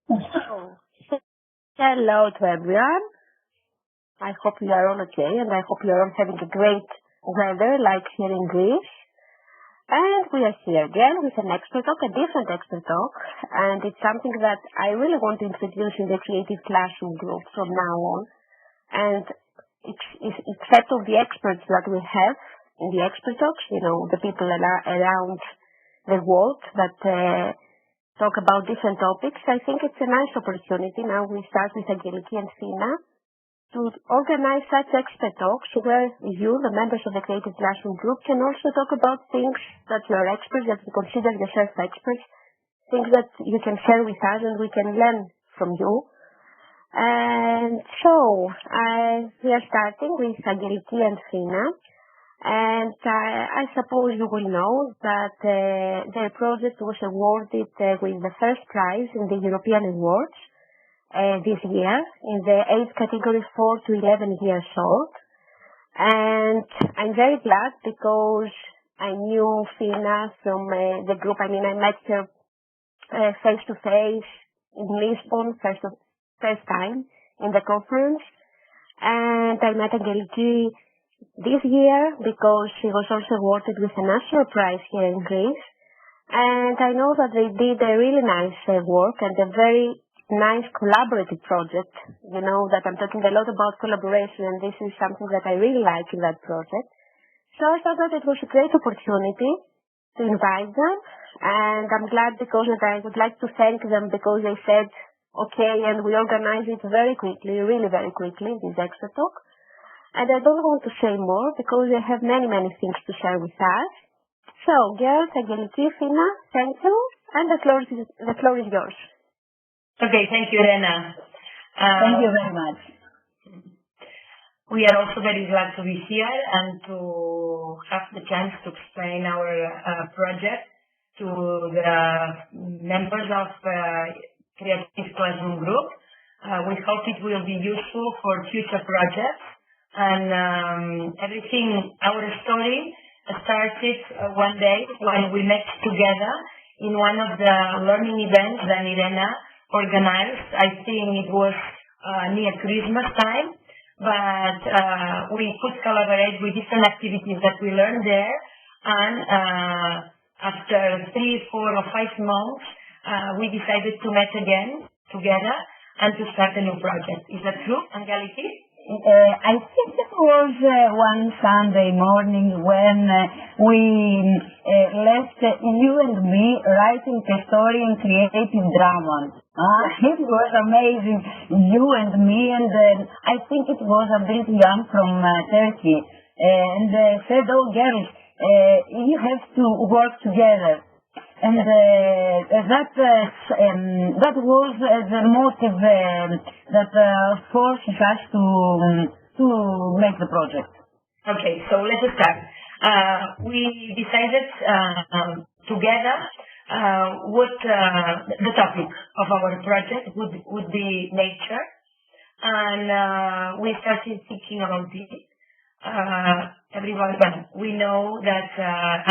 So, hello to everyone. I hope you are all okay, and I hope you are all having a great weather like here in Greece. And we are here again with an expert talk, a different expert talk, and it's something that I really want to introduce in the creative classroom group from now on. And it's set of the experts that we have in the expert talks, the people around the world that talk about different topics. I think it's a nice opportunity. Now we start with Angeliki and Fina to organize such expert talks where you, the members of the Creative Classroom group, can also talk about things that you are experts, that you consider yourself experts, things that you can share with us and we can learn from you. And so, we are starting with Angeliki and Fina. And I suppose you will know that their project was awarded with the first prize in the European Awards this year in the age category 4 to 11 years old. And I'm very glad because I knew Fina from the group. I met her face to face in Lisbon first time in the conference. And I met Angeliki this year because she was also awarded with a national prize here in Greece. And I know that they did a really nice work and a very nice collaborative project. You know that I'm talking a lot about collaboration, and this is something that I really like in that project. So I thought that it was a great opportunity to invite them, and I'm glad because I would like to thank them because they said okay, and we organized it very quickly, really very quickly, this extra talk. And I don't want to say more because they have many things to share with us. So, girls, Angeliki, Fina, thank you, and the floor is yours. Okay, thank you, Rena. Thank you very much. We are also very glad to be here and to have the chance to explain our project to the members of Creative Classroom Group. We hope it will be useful for future projects. And everything, our story started one day when we met together in one of the learning events that Irena organized. I think it was near Christmas time, but we could collaborate with different activities that we learned there. And after 3, 4, or 5 months, we decided to meet again together and to start a new project. Is that true, Angeliki? I think it was one Sunday morning when we left you and me writing a story in creative drama. It was amazing, you and me, and I think it was a bit young from Turkey, and said, oh girls, you have to work together. And that was the motive that forced us to make the project. Okay, so let's start. We decided together what the topic of our project would be nature, and we started thinking about it. We know that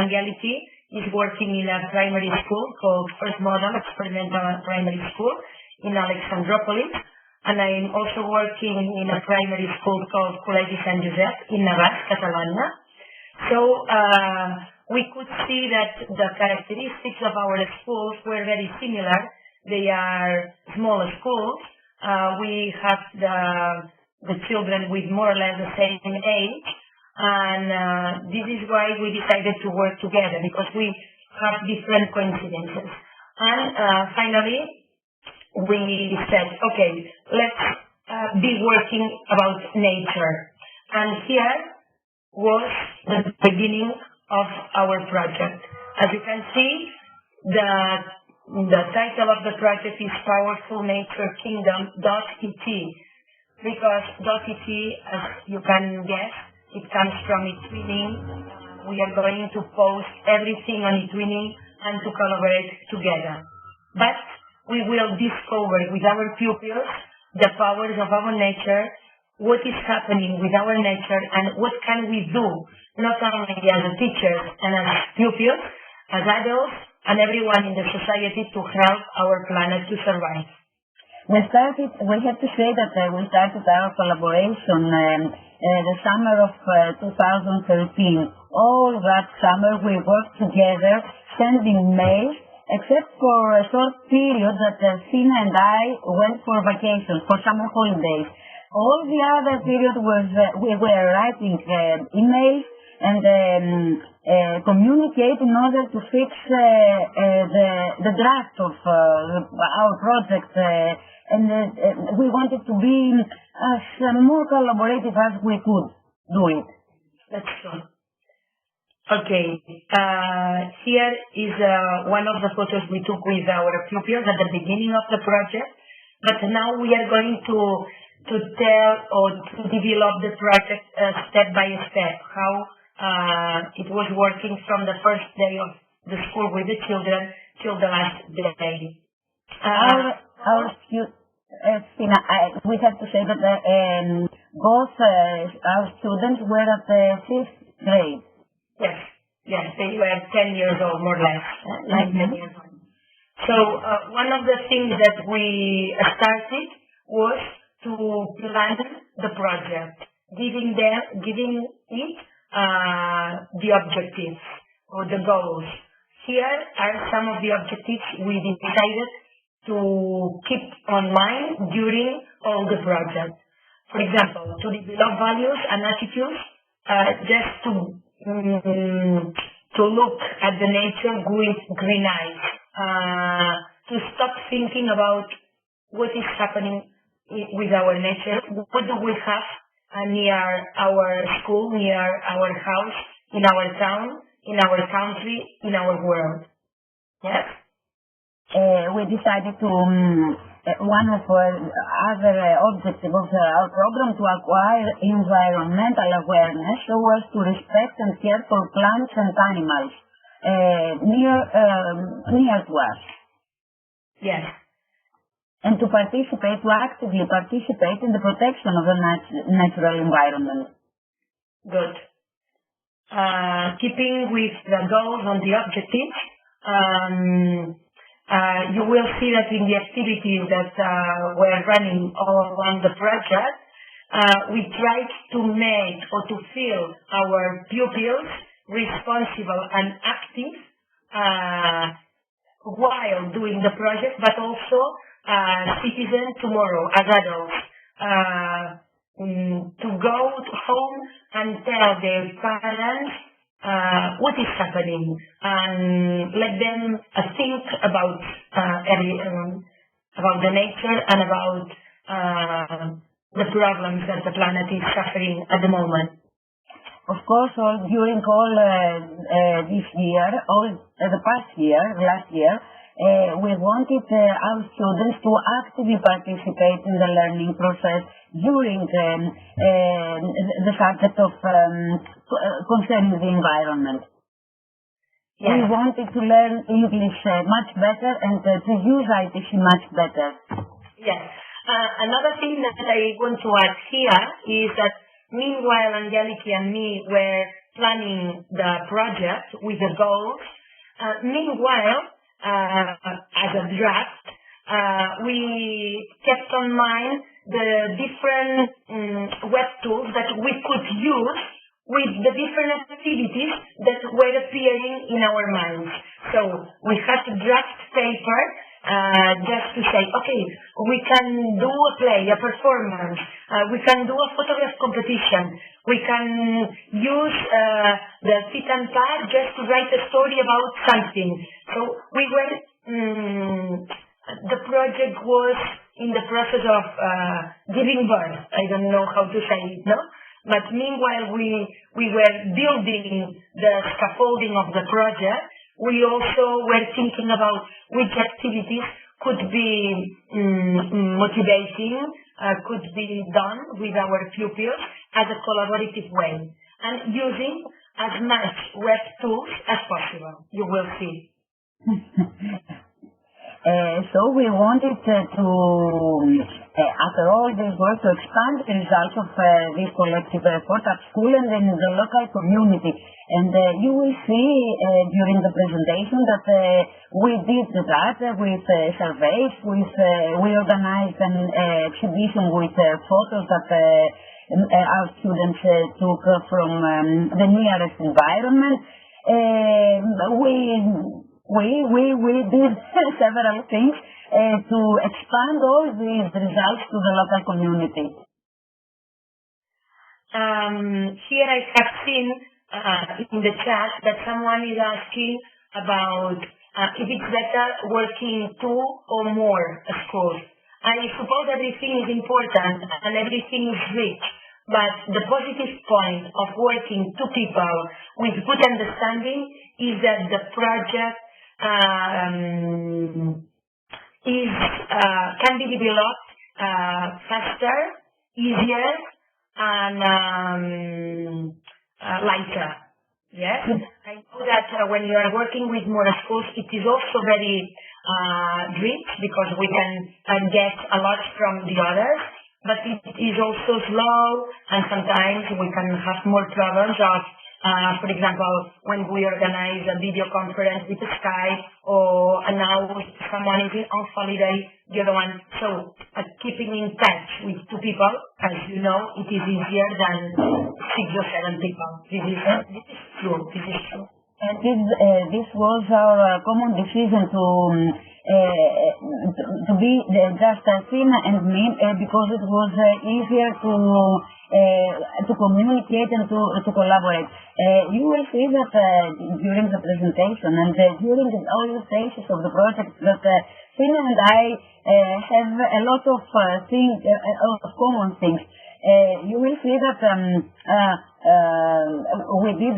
Angeliki is working in a primary school called First Model Experimental Primary School in Alexandroupolis, and I'm also working in a primary school called Col·legi Sant Josep in Navàs, Catalonia. So we could see that the characteristics of our schools were very similar. They are small schools. We have the children with more or less the same age. And this is why we decided to work together, because we have different coincidences. And finally, we said, okay, let's be working about nature. And here was the beginning of our project. As you can see, the title of the project is powerfulnaturekingdom.et, because .et, as you can guess, it comes from eTwinning. We are going to post everything on eTwinning and to collaborate together. But we will discover with our pupils the powers of our nature, what is happening with our nature, and what can we do, not only as teachers and as pupils, as adults, and everyone in the society to help our planet to survive. We have to say that we started our collaboration the summer of 2013. All that summer we worked together, sending mails, except for a short period that Fina and I went for vacation, for summer holidays. All the other period was we were writing emails and communicate in order to fix the draft of our project. And we wanted to be as more collaborative as we could do it. That's true. Okay, here is one of the photos we took with our pupils at the beginning of the project, but now we are going to tell or to develop the project step by step, how it was working from the first day of the school with the children till the last day. We have to say that both our students were at the 5th grade. Yes, they were 10 years old, more or less, 10 years old. So one of the things that we started was to plan the project, giving it the objectives or the goals. Here are some of the objectives we decided to keep on mind during all the project. For example, to develop values and attitudes, just to look at the nature with green eyes, to stop thinking about what is happening with our nature, what do we have near our school, near our house, in our town, in our country, in our world. Yes? We decided to, one of other objectives of our program to acquire environmental awareness was to respect and care for plants and animals near to us. Yes. And to actively participate in the protection of the natural environment. Good. Keeping with the goals and the objectives, you will see that in the activities that we're running all along the project, we tried to make or to feel our pupils responsible and active while doing the project, but also citizens tomorrow as adults. To go home and tell their parents what is happening and let them think about the nature and about the problems that the planet is suffering at the moment. Of course, during this year, the past year, last year, we wanted our students to actively participate in the learning process during the subject of concerning the environment. Yes. We wanted to learn English much better and to use ITC much better. Yes. Another thing that I want to add here is that meanwhile Angeliki and me were planning the project with the goals, meanwhile as a draft, we kept on mind the different web tools that we could use with the different activities that were appearing in our minds. So we had a draft paper just to say, okay, we can do a play, a performance, we can do a photograph competition, we can use the fit and pad just to write a story about something. So we were, the project was in the process of giving birth. I don't know how to say it, no? But meanwhile we were building the scaffolding of the project, we also were thinking about which activities could be motivating, could be done with our pupils as a collaborative way, and using as much web tools as possible. You will see. So we wanted to after all this work, to expand the results of this collective effort at school and in the local community. And you will see during the presentation that we did that with surveys, we organized an exhibition with photos that our students took from the nearest environment. We did several things to expand all these results to the local community. Here I have seen in the chat that someone is asking about if it's better working two or more schools. I suppose everything is important and everything is rich, but the positive point of working two people with good understanding is that the project can be developed faster, easier, and lighter. Yes, I know that when you are working with more schools, it is also very rich because we can get a lot from the others, but it is also slow, and sometimes we can have more problems of, for example, when we organize a video conference with Skype, or now someone is on holiday, the other one. So keeping in touch with two people, as you know, it is easier than 6 or 7 people. This is true. This is true. And this was our common decision to be just Fina and me, because it was easier to communicate and to collaborate. You will see that during the presentation and during all the stages of the project that Fina and I have a lot of common things. You will see that we did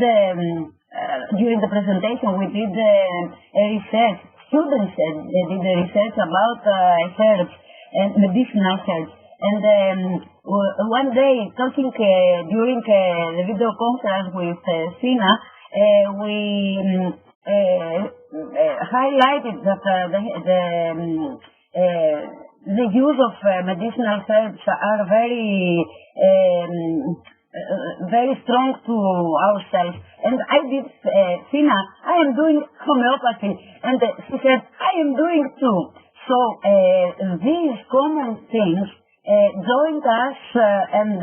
during the presentation we did research. Students did research about herbs and medicinal herbs. And one day, talking during the video conference with Fina, we highlighted that the use of medicinal herbs are very strong to ourselves. And I did, Fina, I am doing homeopathy. And she said, I am doing too. So these common things joined us and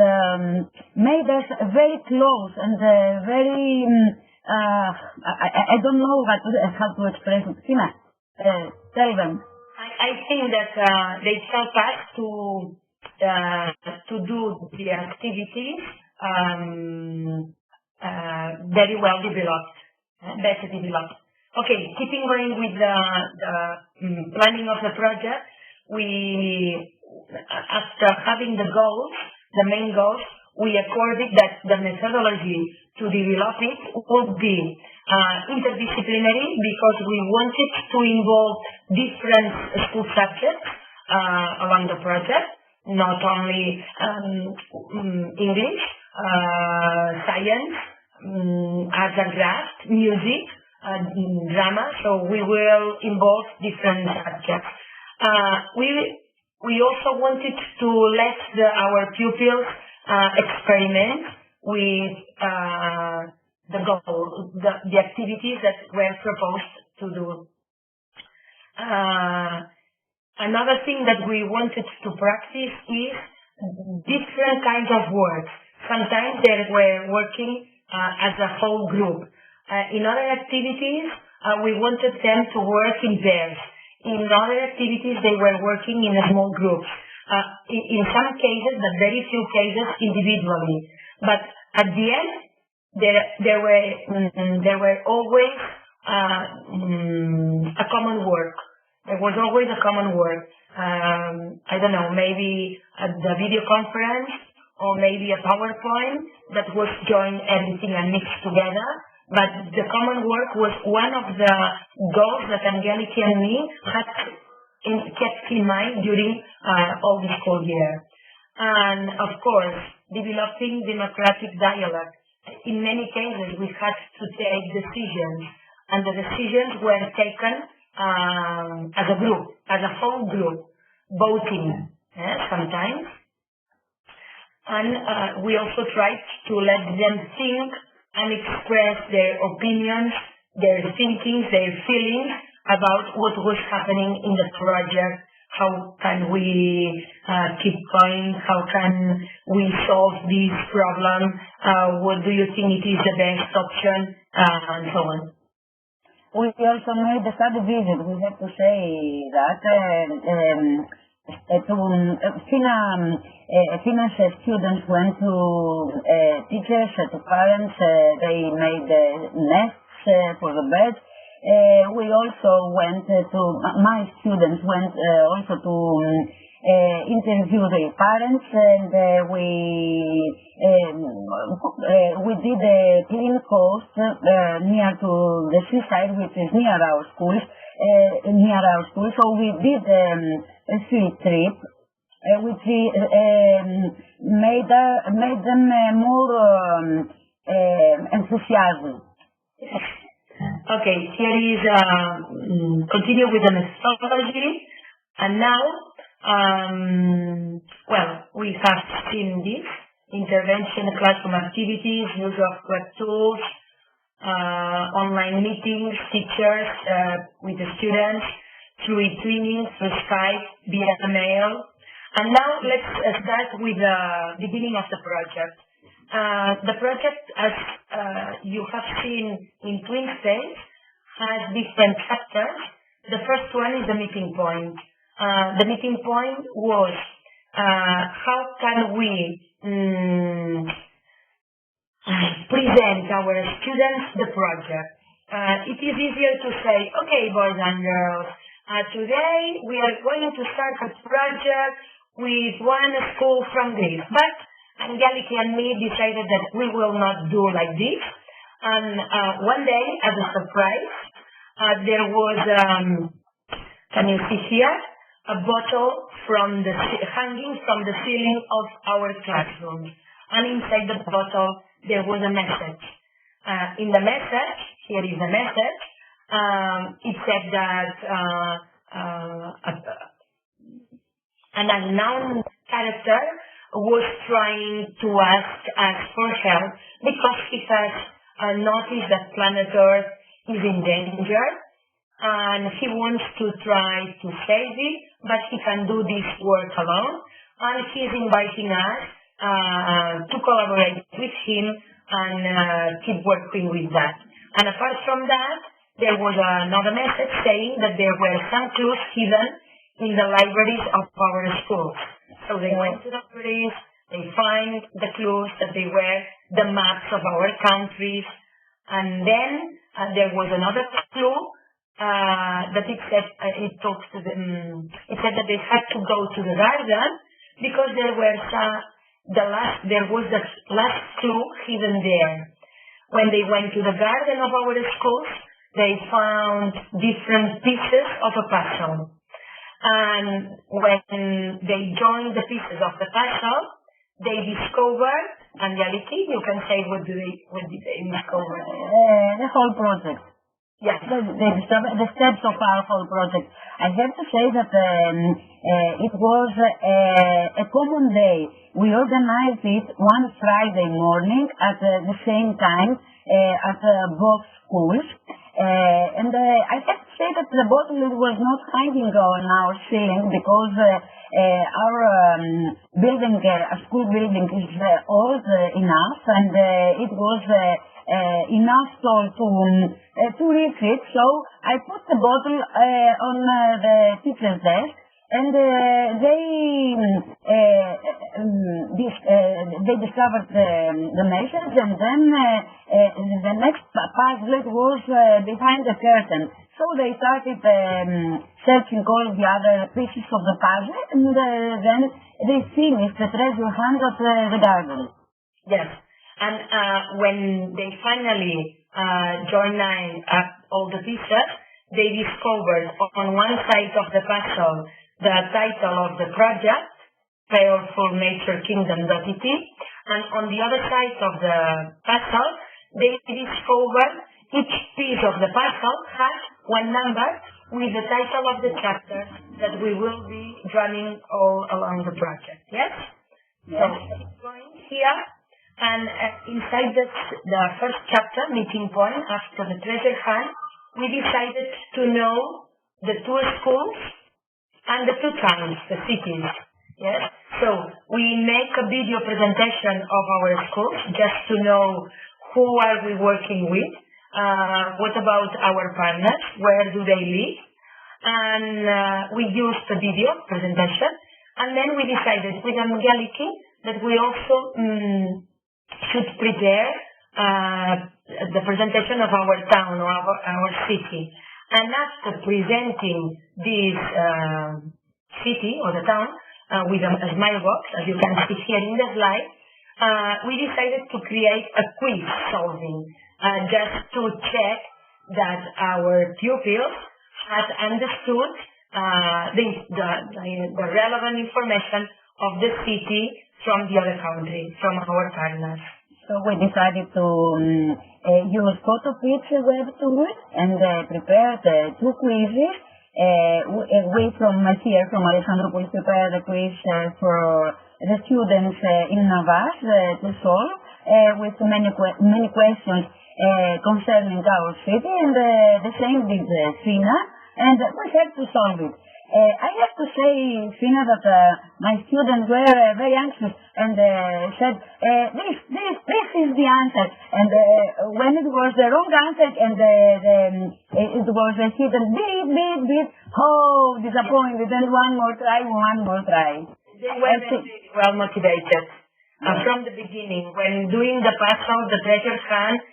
made us very close and very, I don't know how to express it. Fina, tell them. I think that they help us to do the activities very well developed, better developed. Okay, keeping going with the planning of the project, after having the main goals, we accorded that the methodology to develop it would be interdisciplinary, because we wanted to involve different school subjects along the project, not only English, science, arts and crafts, music, drama. So we will involve different subjects. We also wanted to let our pupils experiment with the activities that were proposed to do. Another thing that we wanted to practice is different kinds of work. Sometimes they were working as a whole group. In other activities, we wanted them to work in pairs. In other activities, they were working in small groups. In some cases, but very few cases, individually. But at the end, there were always a common work. There was always a common work. I don't know, maybe the video conference or maybe a PowerPoint that was joined everything and mixed together. But the common work was one of the goals that Angeliki and me had kept in mind during all the school year. And of course, developing democratic dialogue. In many cases, we had to take decisions, and the decisions were taken as a group, as a whole group, voting. sometimes. And we also tried to let them think and express their opinions, their thinkings, their feelings about what was happening in the project. How can we keep going? How can we solve this problem? What do you think it is the best option? And so on. We also made a study visit. We have to say that Fina's students went to teachers, to parents. They made nests for the beds. We also went my students went also to interview their parents, and we did a clean coast near to the seaside, which is near our school. So we did a field trip, which made them more enthusiastic. Okay, here is continue with the methodology, and now, we have seen this intervention, classroom activities, use of web tools, online meetings, teachers with the students, through eTwinning, through Skype, via mail. And now let's start with the beginning of the project. The project, as you have seen in twin stage, has different chapters. The first one is the meeting point. The meeting point was how can we present our students the project. It is easier to say, okay, boys and girls, today we are going to start a project with one school from Greece. But Angeliki and me decided that we will not do like this. And one day, as a surprise, there was, can you see here, a bottle hanging from the ceiling of our classroom. And inside the bottle, there was a message. In the message, here is the message, it said that an unknown character was trying to ask us for help because he has noticed that planet Earth is in danger, and he wants to try to save it, but he can do this work alone, and he's inviting us to collaborate with him and keep working with that. And apart from that, there was another message saying that there were some clues hidden in the libraries of our schools. So they went to the libraries, they find the clues that they were the maps of our countries, and then there was another clue that it said that they had to go to the garden because there was the last clue hidden there. When they went to the garden of our schools, they found different pieces of a puzzle. And when they joined the pieces of the puzzle, they discovered, Angeliki, you can say what did they discover? The whole project. Yes. The steps of our whole project. I have to say that it was a common day. We organized it one Friday morning at the same time at both schools. And I have to say that the bottle was not hanging on our ceiling because our building, school building, is old enough, and it was enough to reach it. So I put the bottle on the teacher's desk, and they discovered the message, and then the next puzzle was behind the curtain. So they started searching all the other pieces of the puzzle, and then they finished the treasure hunt of the garden. Yes, and when they finally joined all the pieces, they discovered on one side of the puzzle the title of the project, powerfulnaturekingdom.et, and on the other side of the puzzle, they discovered each piece of the puzzle had one number with the title of the chapter that we will be running all along the project. Yes? Yes. So keep going here. And inside the first chapter, meeting point, after the treasure hunt, we decided to know the two schools and the two towns, the cities. Yes. So we make a video presentation of our schools just to know who are we working with, what about our partners, where do they live, and we used the video presentation, and then we decided with Angeliki that we also should prepare the presentation of our town or our city. And after presenting this city or the town with a smile box, as you can see here in the slide, we decided to create a quiz solving just to check that our pupils had understood the relevant information of the city from the other country, from our partners. So we decided to use photo pitch web tool and prepared two quizzes. We from here, from Alexandroupolis, prepared a quiz for the students in Navas to solve with many questions concerning our city, and the same did Fina, and we had to solve it. I have to say, Fina, that my students were very anxious and said, this is the answer. And when it was the wrong answer and it was hidden, beep, oh, disappointed, and one more try. They were very well motivated from the beginning, when doing the puzzle, the treasure hunt,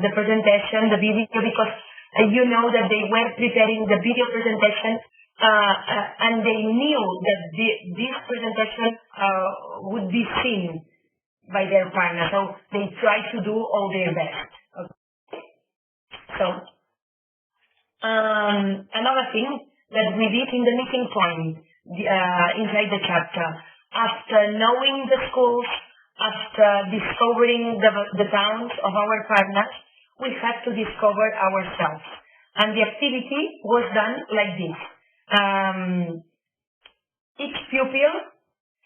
the presentation, the video, because you know that they were preparing the video presentation and they knew that this presentation would be seen by their partner, so they tried to do all their best. Okay. So, another thing that we did in the meeting point inside the chapter, after knowing the schools, after discovering the towns of our partners, we had to discover ourselves. And the activity was done like this. Each pupil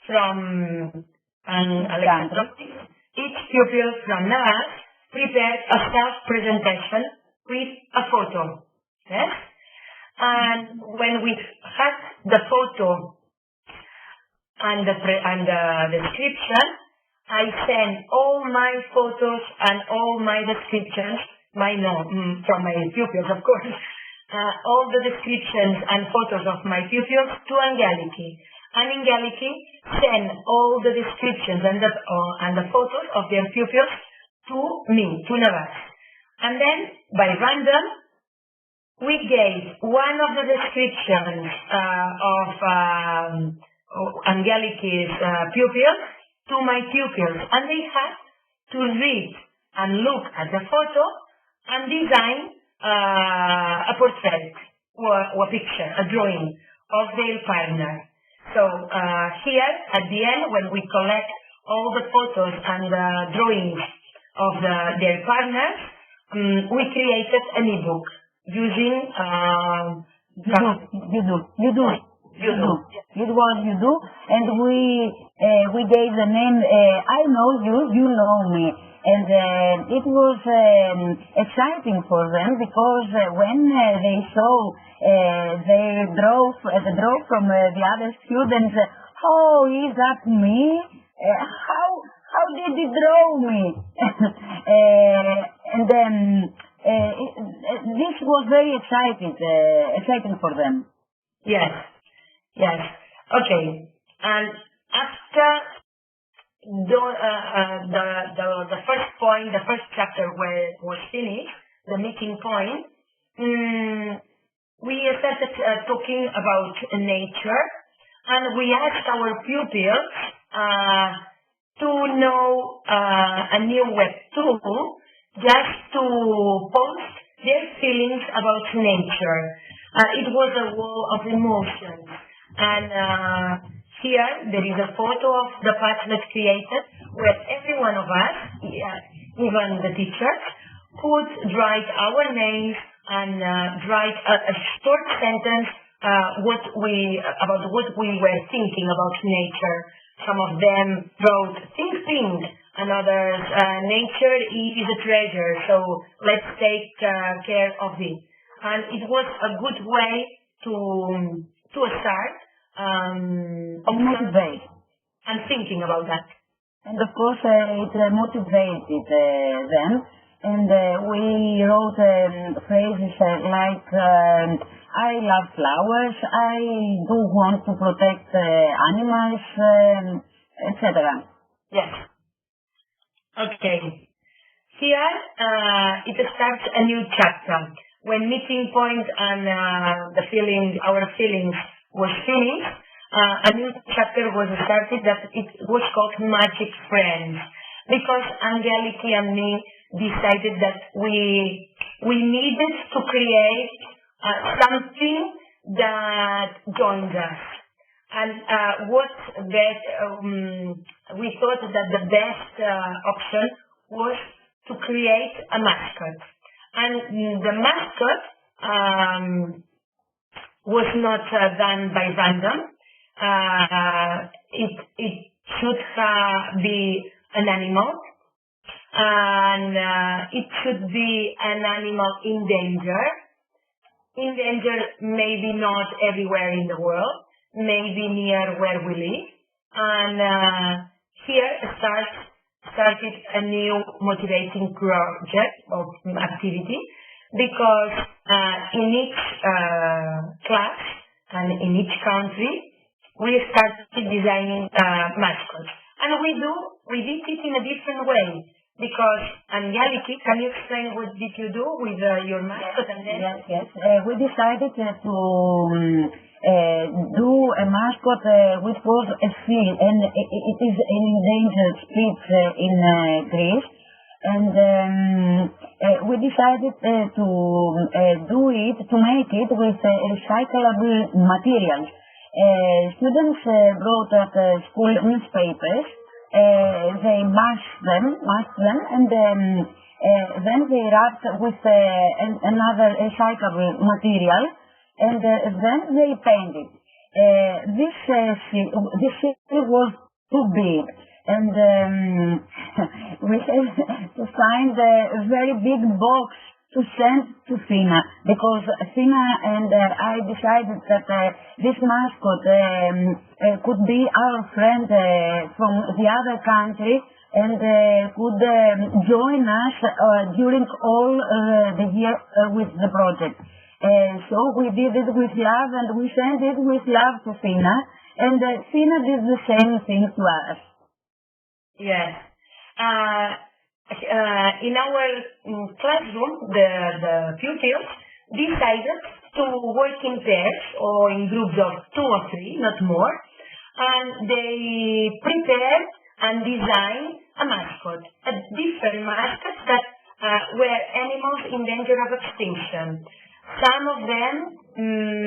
from each pupil from Navas prepared a self-presentation with a photo. Yes? And when we had the photo and the description, I sent all my photos and all my descriptions, from my pupils, of course, all the descriptions and photos of my pupils to Angeliki. And Angeliki sent all the descriptions and the photos of their pupils to me, to Navas. And then, by random, we gave one of the descriptions of Angeliki's pupils to my pupils, and they had to read and look at the photo and design a portrait or a picture, a drawing of their partner. So here, at the end, when we collect all the photos and the drawings of their partners, we created an ebook using you do, and we gave the name I know you, you know me, and it was exciting for them because when they saw the draw from the other students, oh, is that me? How did he draw me? And this was very exciting for them. Yes. Okay. And after the first point, the first chapter was finished, the meeting point, we started talking about nature, and we asked our pupils to know a new web tool just to post their feelings about nature. It was a wall of emotions. And here there is a photo of the Padlet created where every one of us, even the teachers, could write our names, and write a short sentence about what we were thinking about nature. Some of them wrote, think, and others, nature is a treasure, so let's take care of it. And it was a good way to start motivate and thinking about that. And of course, it motivated them. And we wrote phrases like, I love flowers, I do want to protect animals, etc. Yes. Okay. Here, it starts a new chapter. When meeting point and our feelings was finished, a new chapter was started that it was called Magic Friends. Because Angeliki and me decided that we needed to create something that joined us. And we thought that the best option was to create a mascot. And the mascot was not done by random. It should be an animal, and it should be an animal in danger. In danger, maybe not everywhere in the world, maybe near where we live. And here started a new motivating project of activity, because in each class and in each country, we started designing mascots. And we did it in a different way, because, Angeliki, can you explain what did you do with your mascot? Yes. We decided to do a mascot which was a seal, and it is an endangered species in Greece. And we decided to make it with recyclable materials. Students brought at school newspapers. They mashed them, and then they wrapped with another recyclable material, and then they painted. This seal was too big, and we had to find a very big box to send to Fina, because Fina and I decided that this mascot could be our friend from the other country, and could join us during all the year with the project. So we did it with love, and we sent it with love to Fina, and Fina did the same thing to us. Yes. In our classroom, the pupils decided to work in pairs or in groups of 2 or 3, not more, and they prepared and designed a mascot, a different mascot that were animals in danger of extinction. Some of them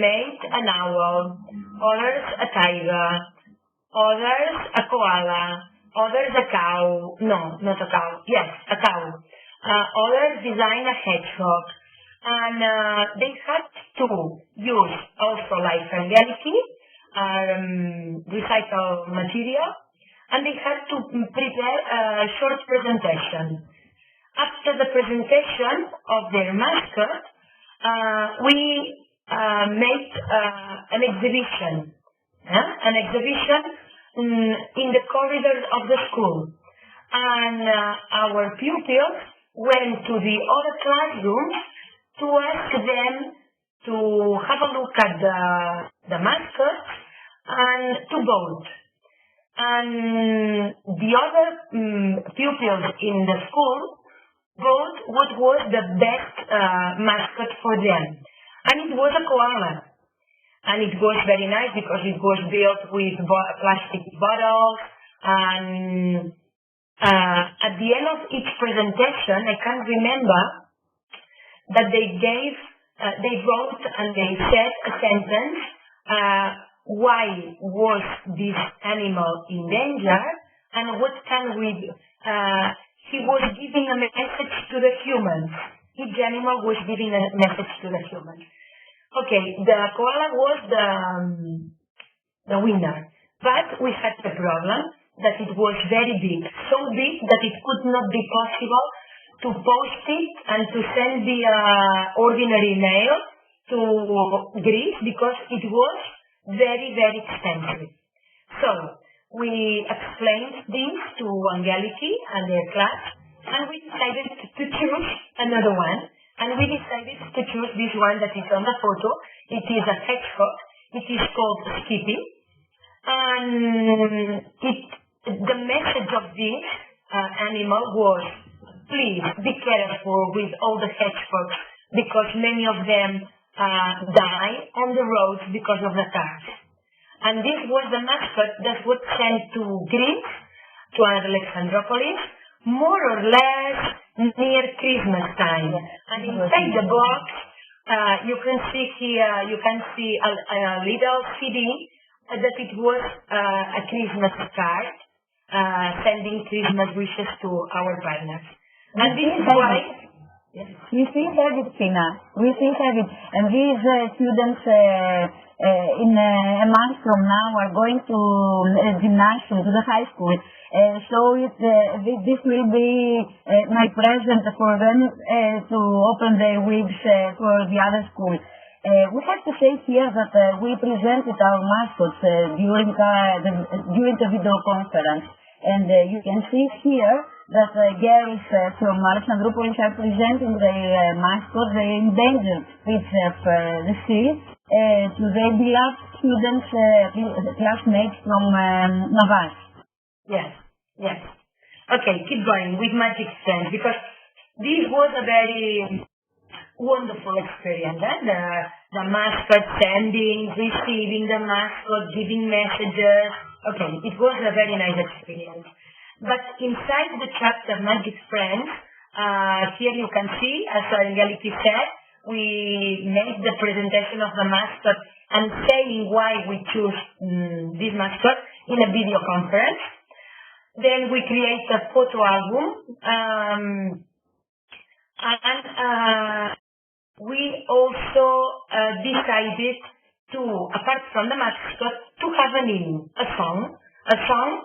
made an owl, others a tiger, others a koala, others a cow. No, not a cow. Yes, a cow. Others designed a hedgehog. And they had to use also, like Angeliki, recycled material, and they had to prepare a short presentation. After the presentation of their mascot, we made an exhibition. An exhibition in the corridors of the school. And our pupils went to the other classrooms to ask them to have a look at the mascot and to vote. And the other pupils in the school vote what was the best mascot for them. And it was a koala. And it was very nice because it was built with plastic bottles. And at the end of each presentation, I can remember that they wrote and they said a sentence, why was this animal in danger, and what can we do? He was giving a message to the humans. each animal was giving a message to the humans. Okay, the koala was the winner, but we had the problem that it was very big, so big that it could not be possible to post it and to send the ordinary mail to Greece because it was very, very expensive. So we explained this to Angeliki and their class, and we decided to choose another one, and we decided to choose this one that is on the photo. It is a hedgehog. It is called Skippy, and the message of this animal was, please be careful with all the hedgehogs because many of them die on the roads because of the cars. And this was the mascot that was sent to Greece, to Alexandropolis, more or less near Christmas time. And inside the box, you can see here, a little CD that it was a Christmas card, sending Christmas wishes to our partners. And this is why... Yes. We still have it, Fina. We still have it. And these students in a month from now are going to gymnasium, to the high school. So this will be my present for them to open their wings for the other school. We have to say here that we presented our mascots during the video conference. And you can see here that girls from Alexandroupolis are presenting their mascot, the endangered fish of the sea, to their beloved students, classmates from Navas. Yes, yes. Okay, keep going with magic sense, because this was a very wonderful experience. The mascot sending, receiving the mascot, giving messages. Okay, it was a very nice experience. But inside the chapter Magic Friends, here you can see, as Angeliki said, we made the presentation of the mascot and saying why we choose this mascot in a video conference. Then we create a photo album, and we also decided to, apart from the mascot, to have a song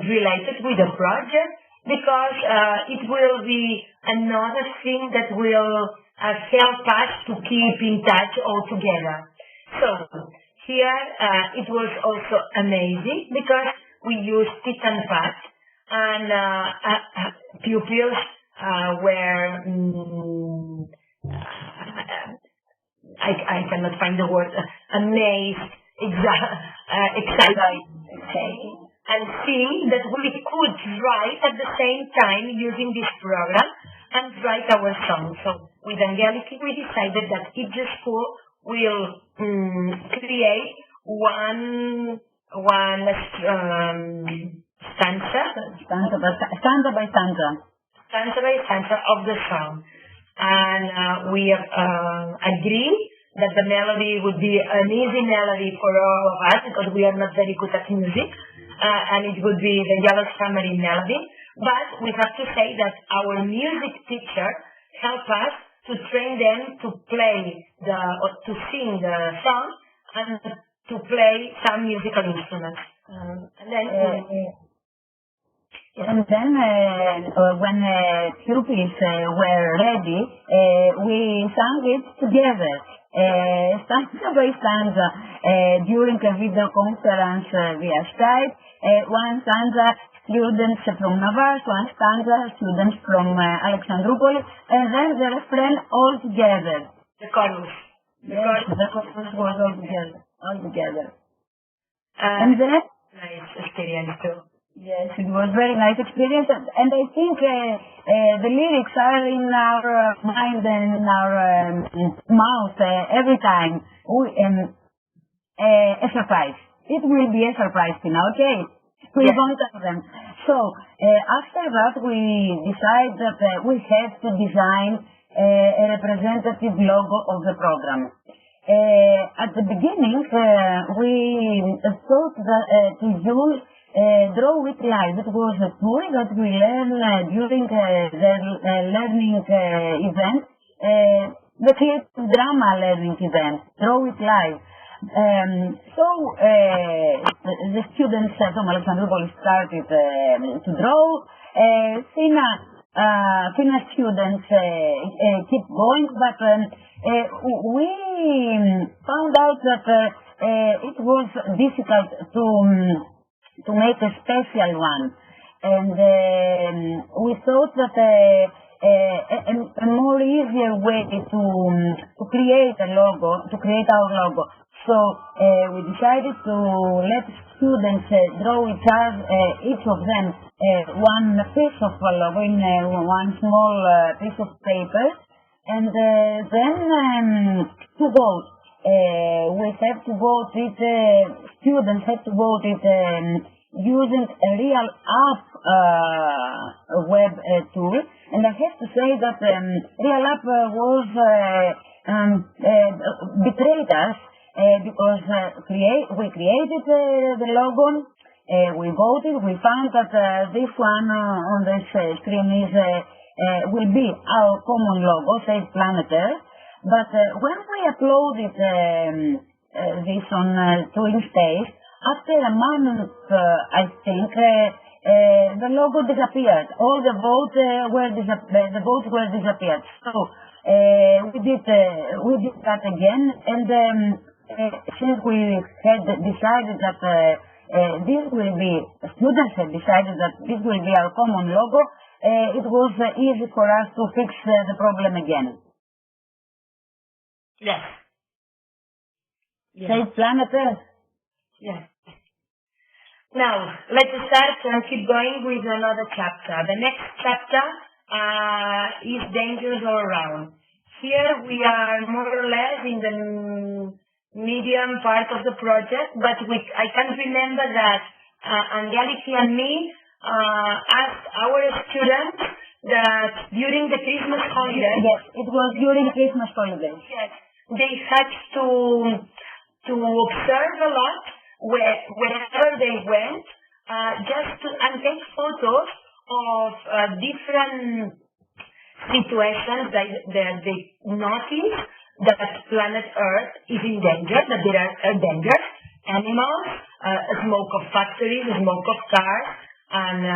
related with the project, because it will be another thing that will help us to keep in touch all together. So here it was also amazing because we used Titan Fat, and pupils were I cannot find the word, amazed, excited, and seeing that we could write at the same time using this program and write our song. So with Angeliki, we decided that each school will create one stanza by stanza of the song. And we agree that the melody would be an easy melody for all of us because we are not very good at music, and it would be the Yellow Submarine melody. But we have to say that our music teacher helped us to train them to to sing the song and to play some musical instruments. And then when pupils were ready, we sang it together, stanza by stanza, during a video conference via Skype. One stanza, students from Navas, one stanza, students from Alexandroupolis, and then the refrain all together. The chorus. The chorus was all together. And then... Nice experience too. Yes, it was a very nice experience, and I think the lyrics are in our mind and in our mouth every time. A surprise. It will be a surprise, Fina, okay? We won't have them. So, after that, we decide that we have to design a representative logo of the program. At the beginning, we thought that to use Draw with Life. It was a tool that we learned during the learning event, the creative drama learning event, Draw with Life. So the students from Alexandroupolis started to draw. Fina students keep going, but we found out that it was difficult to make a special one, and we thought that a more easier way to create a logo, to create our logo. So we decided to let students draw each of them one piece of a logo in one small piece of paper, and then to vote. We have to vote it, students have to vote it using a real app web tool, and I have to say that real app was betrayed us because we created the logo, we voted, we found that this one on the screen will be our common logo, Save Planet Earth. But when we uploaded this on TwinSpace, after a month, I think, the logo disappeared. All the votes were disappeared. So we did that again, and since we had decided that students had decided that this will be our common logo, it was easy for us to fix the problem again. Yes. Save Planet Earth. Yes. Now, let's start and keep going with another chapter. The next chapter is Dangers All Around. Here we are more or less in the medium part of the project, but I can remember that Angeliki and me asked our students that during the Christmas holidays... Yes, it was during Christmas holidays. Yes, they had to observe a lot wherever they went, and take photos of different situations that they noticed that planet Earth is in danger, that there are dangers, animals, smoke of factories, smoke of cars, and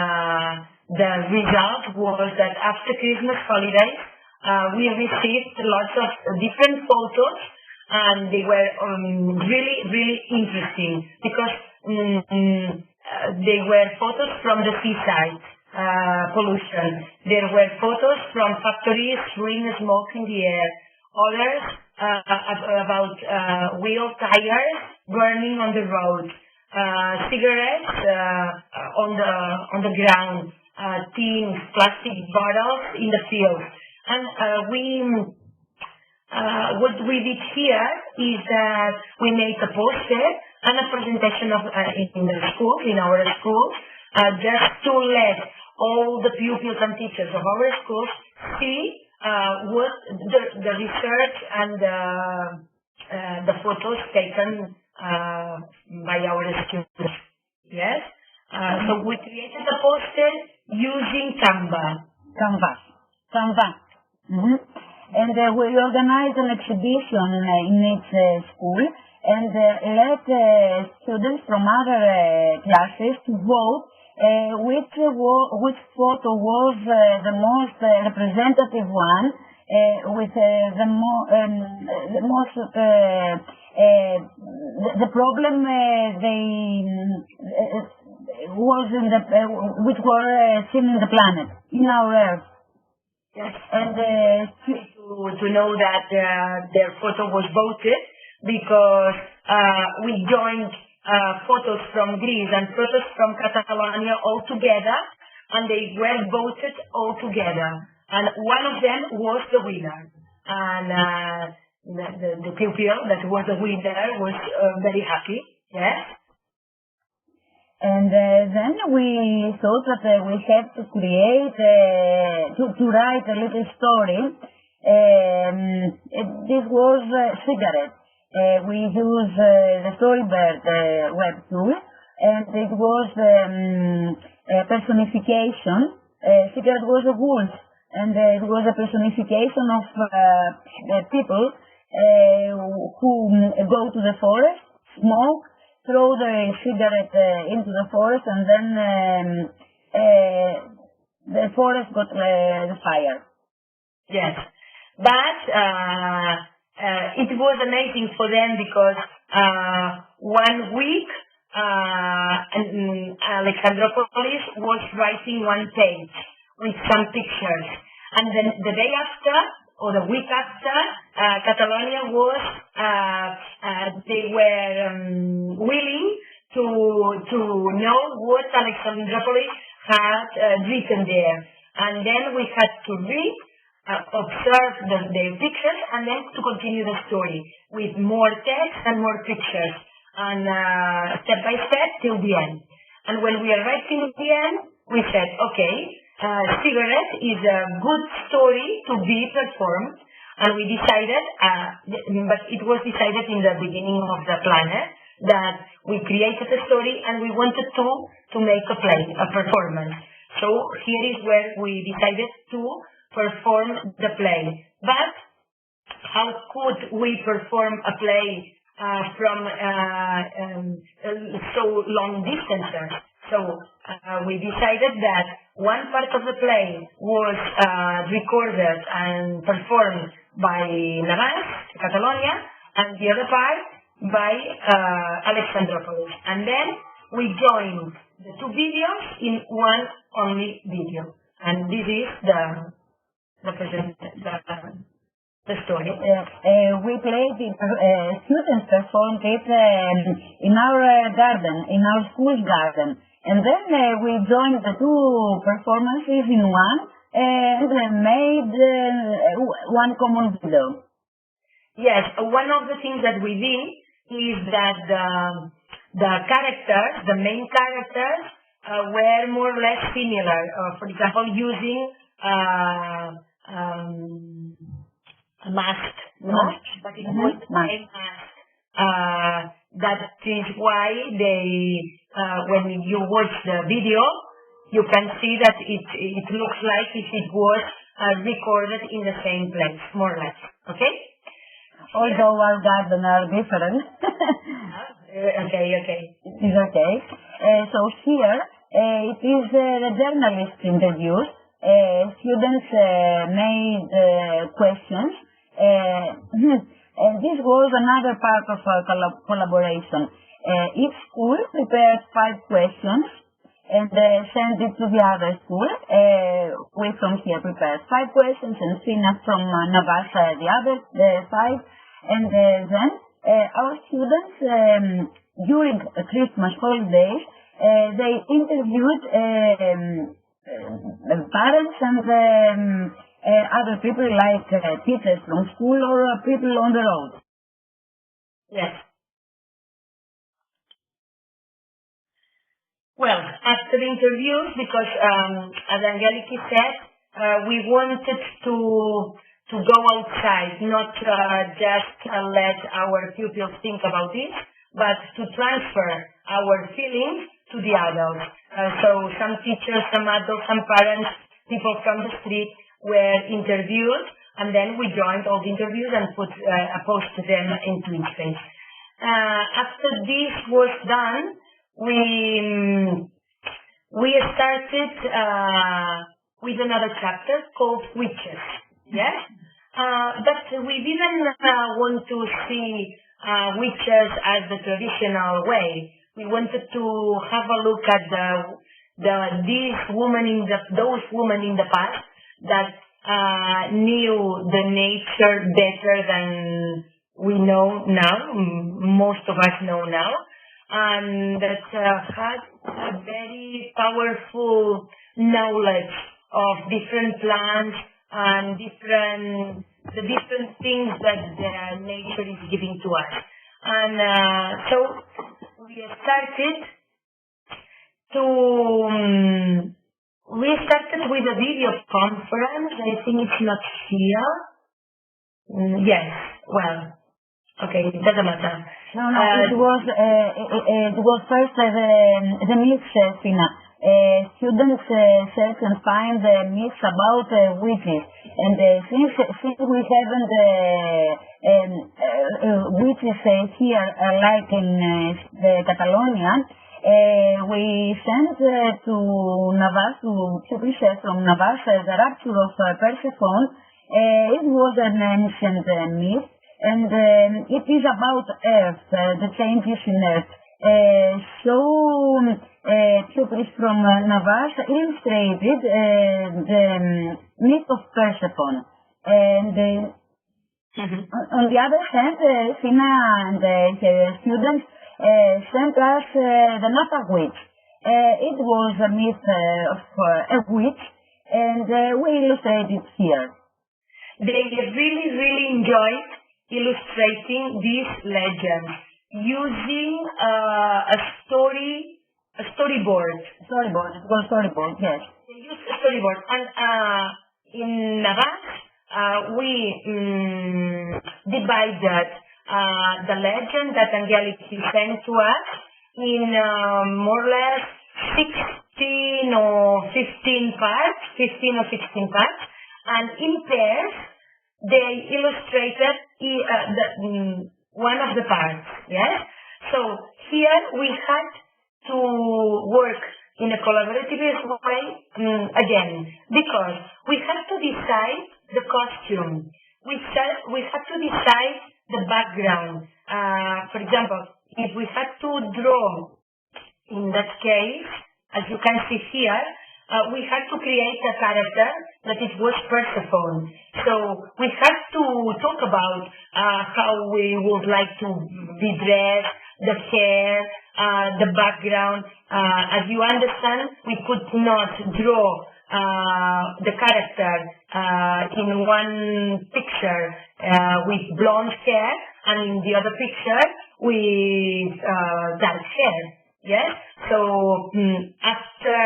the result was that after Christmas holidays, we received lots of different photos, and they were really, really interesting because they were photos from the seaside pollution. There were photos from factories throwing smoke in the air. Others about wheel tires burning on the road, cigarettes on the ground, tins, plastic bottles in the field. And what we did here is that we made a poster and a presentation in our school, just to let all the pupils and teachers of our schools see what the research and the photos taken by our students. Yes? So we created a poster using Canva. Mm-hmm. And we organized an exhibition in each school, and let students from other classes to vote which photo was the most representative one, with the problem was in which were seen in the planet, in our Earth. Yes. And to know that their photo was voted, because we joined photos from Greece and photos from Catalonia all together, and they were voted all together. And one of them was the winner. And the pupil that was the winner was very happy. Yes. And then we thought that we had to create, to write a little story. This was cigarettes. We use the Storybird web tool, and it was a personification. Secret was a wolf, and it was a personification of people who go to the forest, smoke, throw the cigarette into the forest, and then the forest got the fire. Yes, but it was amazing for them because 1 week Alexandropolis was writing 1 page with some pictures, and then the day after or the week after, Catalonia was they were willing to know what Alexandropolis had written there, and then we had to read, observe the pictures, and then to continue the story with more text and more pictures, and step by step till the end. And when we arrived till the end, we said, okay, Cigarette is a good story to be performed, and we decided, but it was decided in the beginning of the planet, that we created a story and we wanted to make a play, a performance. So here is where we decided to perform the play. But how could we perform a play from so long distances? So we decided that one part of the play was recorded and performed by Navas, Catalonia, and the other part by Alexandropolis. And then we joined the 2 videos in one only video. And this is the story. We played it, students performed it in our garden, in our school garden. And then we joined the 2 performances in one and made one common video. Yes, one of the things that we did is that the characters, the main characters, were more or less similar. For example, using a mask, no? But it was the same mask. That is why when you watch the video, you can see that it looks like if it was recorded in the same place, more or less. Okay? Although our gardens are different. Okay. It is okay. So here, it is the journalist interviews. Students made questions. And this was another part of our collaboration. Each school prepared 5 questions and sent it to the other school. We from here prepared 5 questions, and Fina from Navas the other 5. And then our students, during Christmas holidays, they interviewed parents and other people like teachers from school or people on the road. Yes. Well, after the interviews, because as Angeliki said, we wanted to go outside, not just let our pupils think about it, but to transfer our feelings to the adults. So some teachers, some adults, some parents, people from the street were interviewed, and then we joined all the interviews and posted them into eTwinning. After this was done, we started with another chapter called Witches. Yes, but we didn't want to see witches as the traditional way. We wanted to have a look at those women in the past that knew the nature better than we know now. Most of us know now, and that had a very powerful knowledge of different plants and the different things that nature is giving to us. And so we started with a video conference. I think it's not here. Yes, well, Okay, it doesn't matter. No, it was first the myths, Fina. Students search and find the myths about witches, and since we haven't witches here like in Catalonia, we sent to Navas, to pupils from Navas, the rapture of Persephone. It was an ancient myth, and it is about Earth, the changes in Earth. Pupils from Navas illustrated the myth of Persephone. And on the other hand, Fina and her students sent us the Napa witch. It was a myth of a witch, and we illustrated it here. They really, really enjoyed illustrating this legend using a storyboard. Storyboard, it's called storyboard, yes. They used a storyboard, and in Navas, we divided the legend that Angeliki sent to us in more or less 16 or 16 parts, and in pairs they illustrated one of the parts, yes? So here we had to work in a collaborative way again, because we had to decide the costume. We had to decide the background. For example, if we had to draw, in that case, as you can see here, we had to create a character that it was Persephone. So we had to talk about how we would like to be dressed, the hair, the background. As you understand, we could not draw the character in one picture with blonde hair, and in the other picture with dark hair. Yes? So after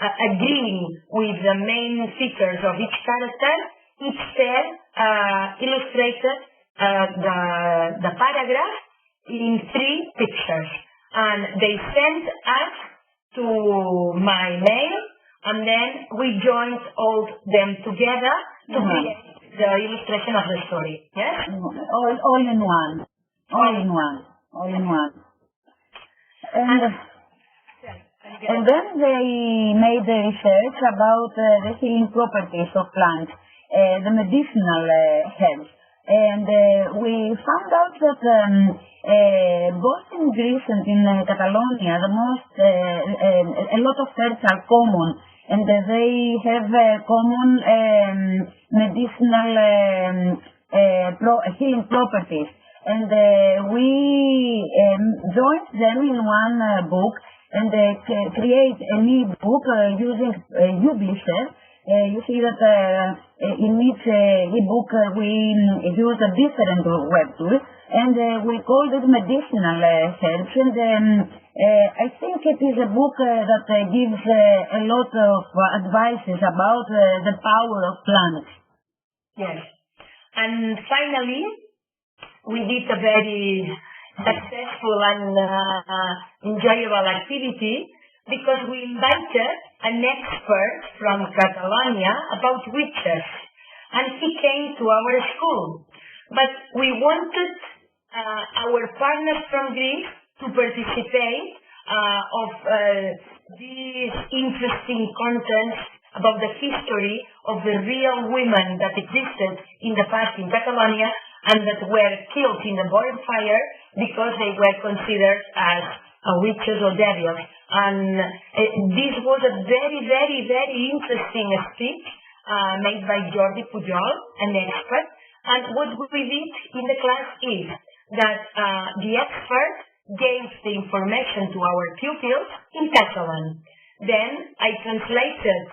agreeing with the main features of each character, each pair illustrated the paragraph in 3 pictures. And they sent us to my mail, and then we joined all them together to create the illustration of the story. Yes? All in one. All in one. And then they made a research about the healing properties of plants, the medicinal herbs. And we found out that both in Greece and in Catalonia, a lot of herbs are common, and they have common medicinal healing properties. And we joined them in one book, and create an e-book using Ublisher. You see that in each e-book we use a different web tool, and we called it medicinal herbs. And I think it is a book that gives a lot of advices about the power of plants. Yes. And finally, we did a very successful and enjoyable activity, because we invited an expert from Catalonia about witches, and he came to our school. But we wanted our partners from Greece to participate of these interesting contents about the history of the real women that existed in the past in Catalonia, and that were killed in the bonfire because they were considered as witches or devils. And this was a very, very, very interesting speech made by Jordi Pujol, an expert. And what we did in the class is that the expert gave the information to our pupils in Catalan. Then I translated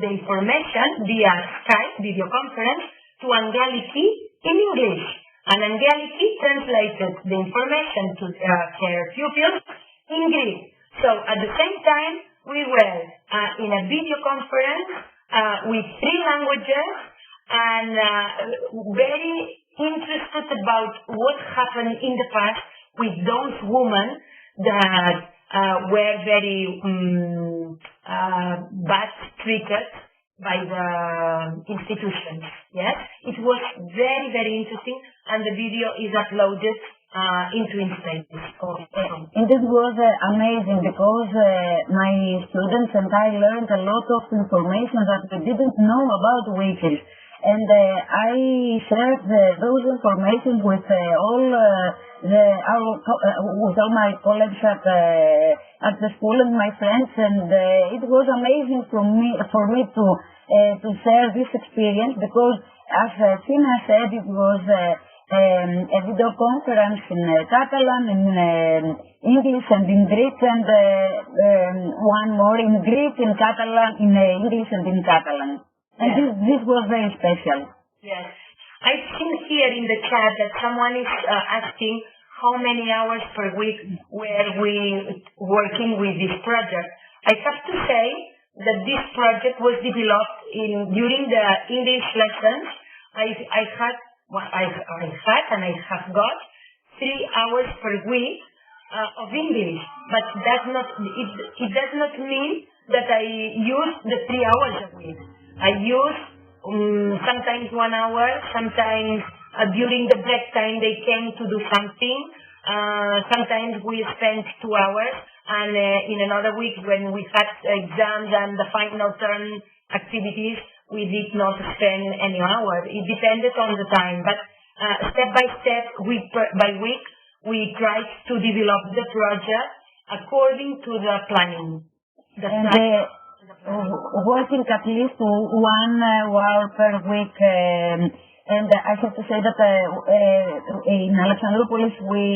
the information via Skype video conference to Angeliki in English, and Angeliki translated the information to her pupils in Greek. So at the same time, we were in a video conference with 3 languages, and very interested about what happened in the past with those women that were very bad treated by the institutions. Yes, it was very, very interesting, and the video is uploaded into Instagram. And it was amazing because my students and I learned a lot of information that we didn't know about witches. And I shared those information with all my colleagues at the school and my friends, and it was amazing for me to share this experience because, as Fina said, it was a video conference in Catalan, in English, and in Greek, and one more in Greek, in Catalan, in English, and in Catalan. And yes, this was very special. Yes. I've seen here in the chat that someone is asking how many hours per week were we working with this project. I have to say that this project was developed during the English lessons. I have got 3 hours per week of English, but it does not mean that I use the 3 hours a week. I use sometimes 1 hour, sometimes during the break time they came to do something. Sometimes we spent 2 hours, and in another week when we had exams and the final term activities, we did not spend any hour. It depended on the time, but step by step, week by week, we tried to develop the project according to the planning. Working at least 1 hour per week, and I have to say that in Alexandroupolis we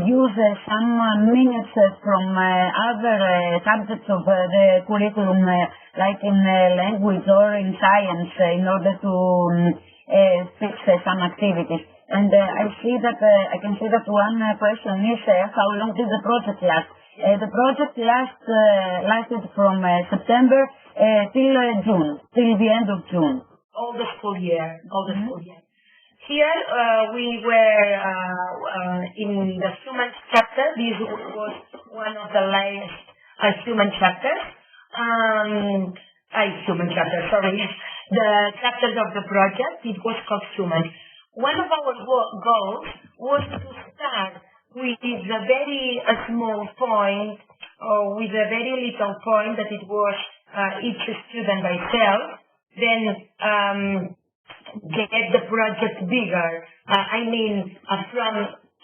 use some minutes from other subjects of the curriculum, like in language or in science, in order to fix some activities. And I can see that one question is how long did the project last? The project lasted from September till June, till the end of June. All the school year. Here we were in the human chapter. This was one of the last human chapters. The chapters of the project. It was called human. One of our goals was to start with a very small point, or with a very little point that it was each student by itself, then get the project bigger.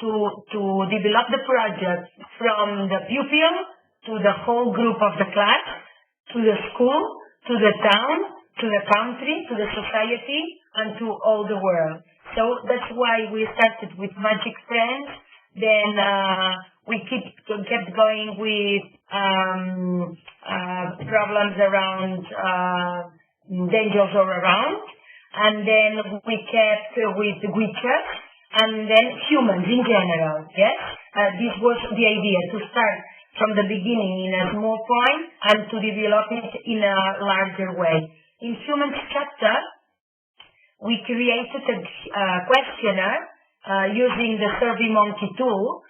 To develop the project from the pupil to the whole group of the class, to the school, to the town, to the country, to the society, and to all the world. So that's why we started with Magic Friends. Then we kept going with problems around dangers all around, and then we kept with witches, and then humans in general. Yes, this was the idea, to start from the beginning in a small point and to develop it in a larger way. In humans chapter, we created a questionnaire using the SurveyMonkey tool,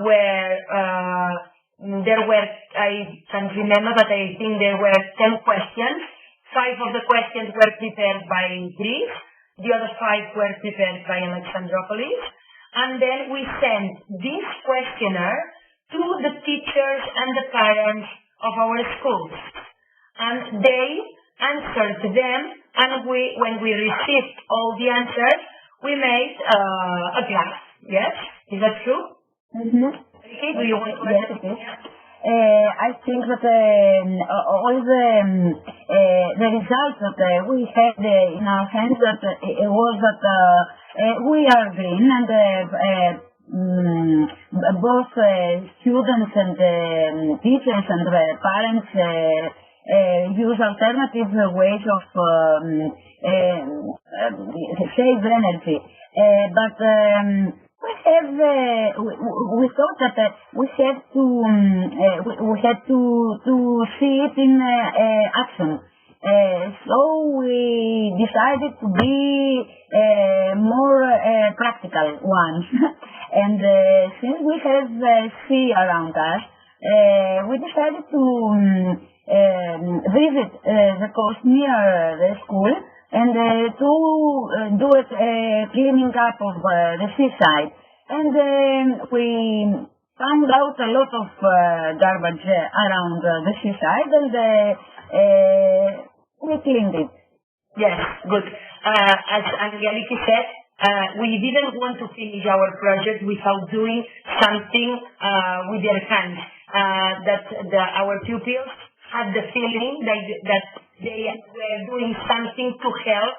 where there were, I can't remember, but I think there were 10 questions. 5 of the questions were prepared by Greece, the other 5 were prepared by Alexandroupolis, and then we sent this questionnaire to the teachers and the parents of our schools, and they answered them, and when we received all the answers, we made a class. Yes? Is that true? Mm-hmm. Okay, do you want to Yes, it is. I think that all the results that we had in our hands, that it was that we are green, and both students and teachers and parents use alternative ways of save energy. But we thought that we had to see it in action. So we decided to be more practical ones. And since we have sea around us, we decided to visit the coast near the school and to do a cleaning up of the seaside. And we found out a lot of garbage around the seaside, and we cleaned it. Yes, good. As Angeliki said, we didn't want to finish our project without doing something with their hands. Our pupils had the feeling that they were doing something to help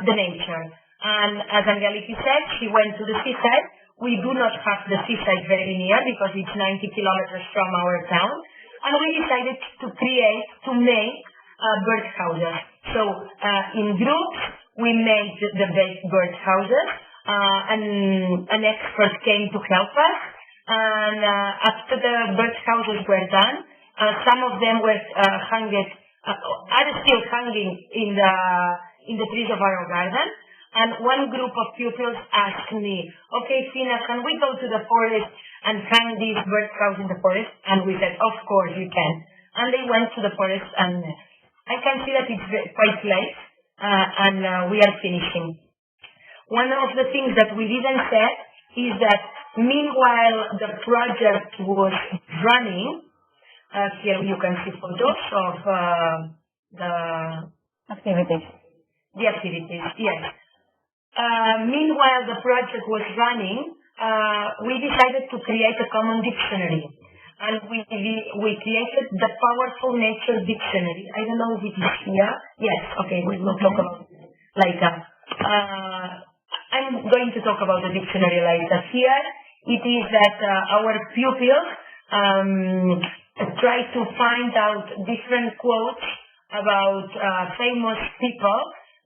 the nature. And as Angeliki said, she went to the seaside. We do not have the seaside very near because it's 90 kilometers from our town. And we decided to make birdhouses. So in groups, we made the birdhouses, and an expert came to help us. And after the birdhouses were done, some of them were are still hanging in the trees of our garden. And one group of pupils asked me, okay, Fina, can we go to the forest and hang these birdhouses in the forest? And we said, of course you can. And they went to the forest, and I can see that it's quite late, and we are finishing. One of the things that we didn't say is that meanwhile the project was running, here you can see photos of the Activities. Yes. Meanwhile the project was running, we decided to create a common dictionary. And we created the Powerful Nature Dictionary. I don't know if it is here. Yes, okay, we will talk about it later. I'm going to talk about the dictionary later. Here it is that our pupils try to find out different quotes about famous people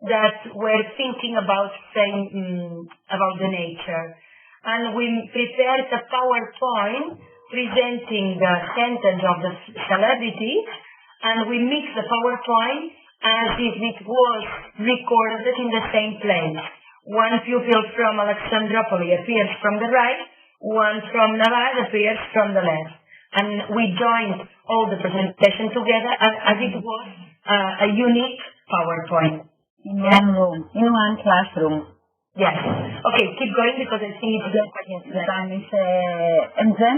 that were thinking about the nature. And we prepared a PowerPoint presenting the sentence of the celebrity, and we mixed the PowerPoint as if it was recorded in the same place. One pupil from Alexandropoli appears from the right, one from Navarre appears from the left. And we joined all the presentation together as it was a unique PowerPoint. In one room, in one classroom. Yes. Okay, keep going because I think it's good. And then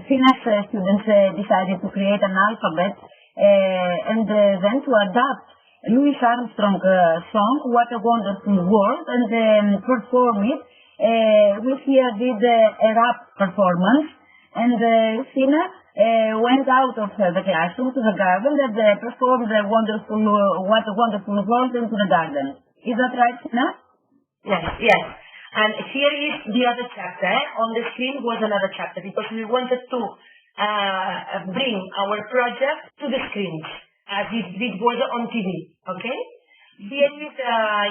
Fina's students decided to create an alphabet and then to adapt Louis Armstrong's song, What a Wonderful World, and perform it. We here did a rap performance, and Fina went out of the classroom to the garden and performed What a Wonderful World into the garden. Is that right, Fina? Yes. And here is the other chapter. On the screen was another chapter because we wanted to bring our project to the screens as if it was on TV, okay? Here is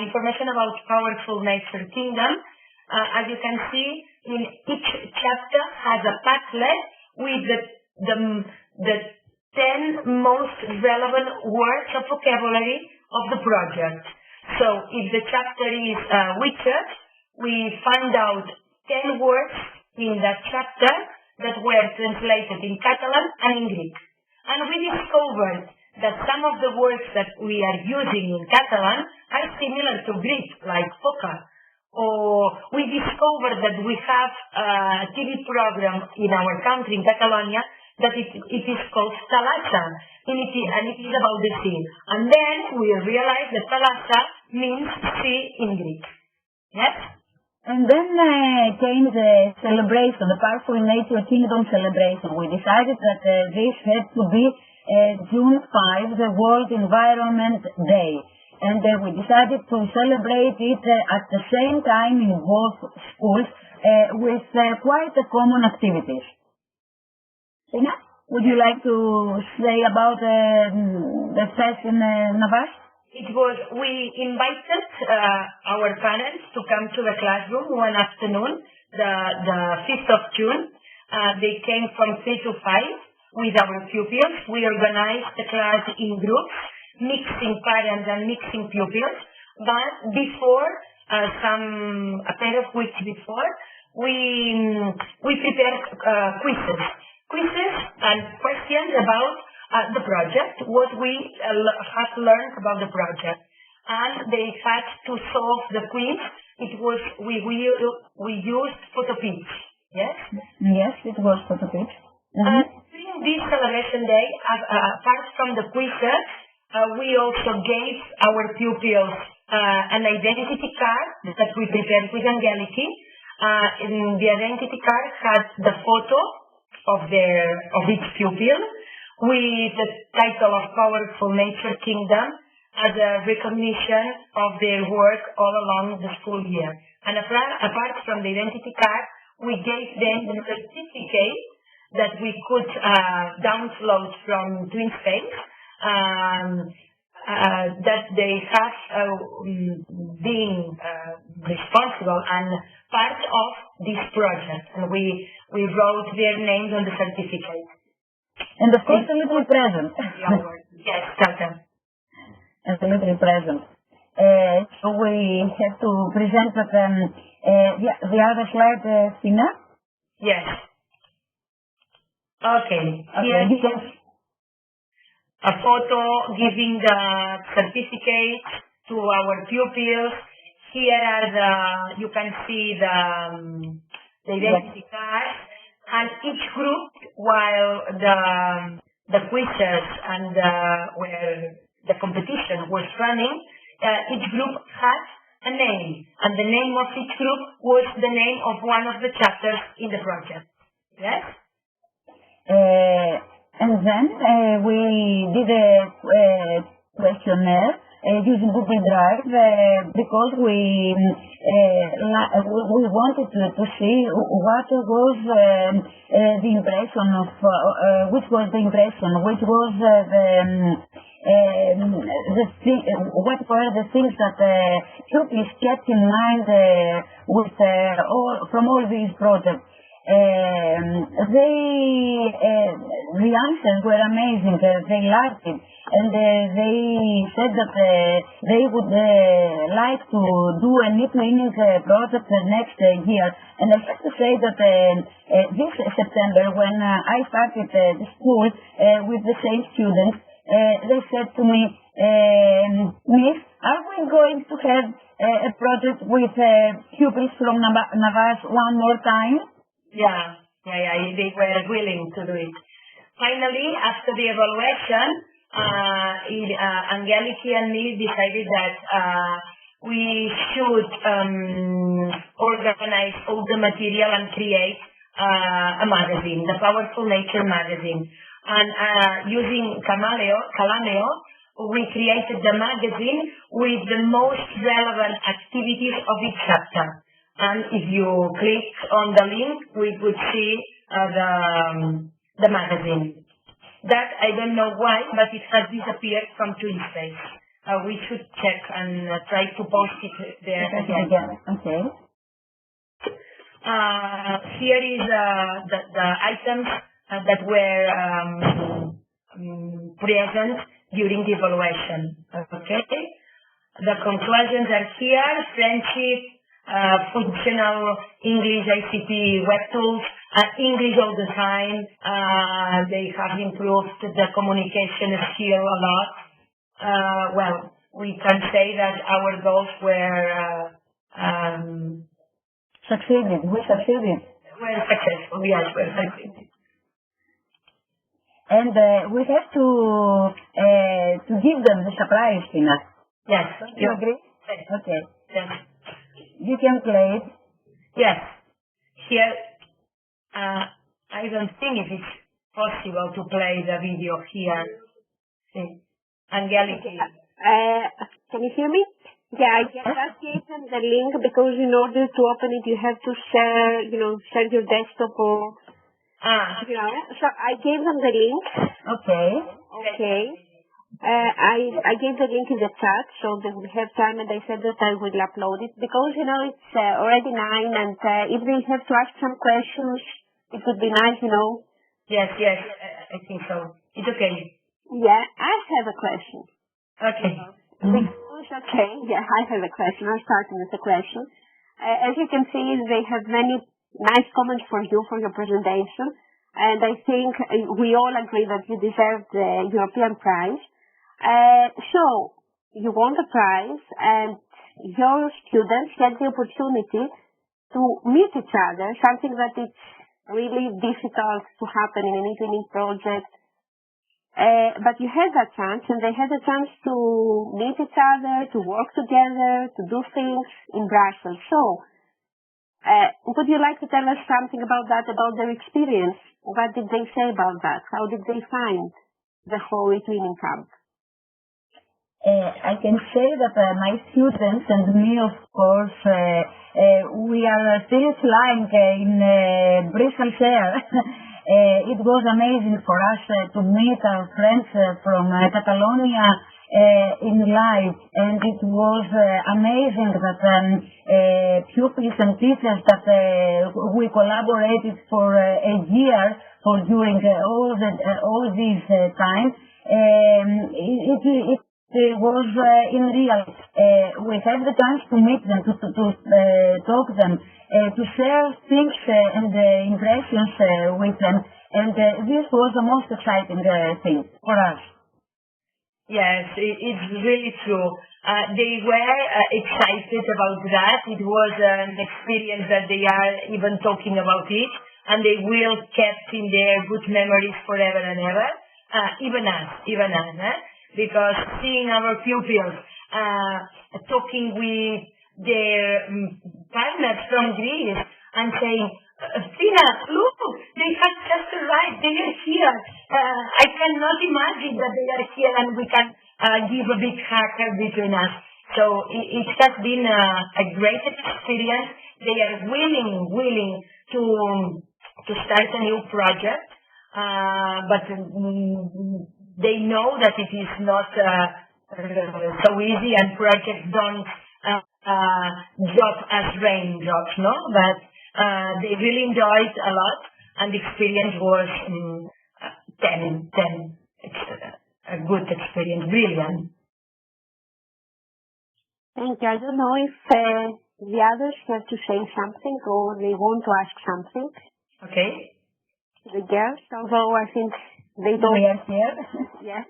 information about Powerful Nature Kingdom. As you can see, in each chapter has a Padlet with the 10 most relevant words of vocabulary of the project. So if the chapter is witches, we find out 10 words in that chapter that were translated in Catalan and in Greek. And we discovered that some of the words that we are using in Catalan are similar to Greek, like foca. Or we discovered that we have a TV program in our country, in Catalonia, that it is called Thalassa, and it is about the sea. And then we realized that Thalassa means sea in Greek. Yes? And then came the celebration, the Powerful Nature Kingdom celebration. We decided that this had to be June 5, the World Environment Day. And we decided to celebrate it at the same time in both schools with quite a common activities. Fina, would you like to say about the fest in Navarre? We invited our parents to come to the classroom one afternoon, the 5th of June. They came from 3 to 5, with our pupils. We organized the class in groups, mixing parents and mixing pupils. But before, a pair of weeks before, we prepared quizzes and questions about the project, what we have learned about the project. And they had to solve the quiz. We used photo pitch. Yes? Yes, it was photo pitch. During this celebration day, apart from the quizzes, we also gave our pupils an identity card that we prepared with Angeliki. The identity card had the photo of each pupil with the title of Powerful Nature Kingdom as a recognition of their work all along the school year. And apart from the identity card, we gave them the certificate that we could download from TwinSpace, that they have been responsible and part of this project. And we wrote their names on the certificate. And of course, a little present. Yes, tell them. And a little present. So we have to present the other slide, Fina. Yes. Okay. Here is a photo giving the certificate to our pupils. Here are you can see the identity cards. And each group, while the quizzes and where the competition was running, each group had a name, and the name of each group was the name of one of the chapters in the project. Yes? And then we did a questionnaire using Google Drive because we wanted to see what was the impression of which was the impression, which was what were the things that pupils kept in mind from all these projects. The answers were amazing. They liked it, and they said that they would like to do an eTwinning project next year. And I have to say that this September, when I started the school with the same students, they said to me, Miss, are we going to have a project with pupils from Navas one more time? Yeah, they were willing to do it. Finally, after the evaluation, Angeliki and me decided that we should organize all the material and create a magazine, the Powerful Nature magazine. And using Calameo, we created the magazine with the most relevant activities of each chapter. And if you click on the link, we could see the magazine. That I don't know why, but it has disappeared from TwinSpace. We should check and try to post it there again. Okay. Here is the items that were present during the evaluation. Okay. The conclusions are here: friendship, functional English ICT web tools, English all the time. They have improved the communication skill a lot. Well, we can say that our goals were succeeded. We succeeded. We're successful. Yes, we're succeeded. And we have to give them the surprise, Fina. Yes. You agree? Yes. Okay. Yes. You can play it. Yes. Here, I don't think it is possible to play the video here. See. Angeliki. Can you hear me? Yeah, I just gave them the link because in order to open it, you have to share your desktop or, So I gave them the link. Okay. I gave the link in the chat so they will have time, and I said that I will upload it because, it's already 9, and if they have to ask some questions, it would be nice, Yes. I think so. It's okay. Yeah, I have a question. Okay. Okay, yeah, I have a question. I'm starting with a question. As you can see, they have many nice comments for you for your presentation, and I think we all agree that you deserve the European prize. So, you won the prize, and your students had the opportunity to meet each other, something that is really difficult to happen in an eTwinning project. But you had that chance, and they had a chance to meet each other, to work together, to do things in Brussels. So, would you like to tell us something about that, about their experience? What did they say about that? How did they find the whole eTwinning camp? I can say that my students and me, of course, we are still flying in Brussels air. It was amazing for us to meet our friends from Catalonia in live, and it was amazing that pupils and teachers that we collaborated for a year for during all this time. It was in real. We had the chance to meet them, to talk to them, to share things and impressions with them, and this was the most exciting thing for us. Yes, it's really true. They were excited about that. It was an experience that they are even talking about it, and they will keep in their good memories forever and ever. Even us. Because seeing our pupils talking with their partners from Greece and saying, Fina, look, they have just arrived, they are here. I cannot imagine that they are here and we can give a big hug between us. So it has been a great experience. They are willing to start a new project, but they know that it is not so easy, and projects don't drop as raindrops, no? But they really enjoyed a lot, and the experience was 10. It's a good experience, brilliant. Thank you. I don't know if the others have to say something or they want to ask something. Okay. The girls, although I think they don't. We are here. Yes.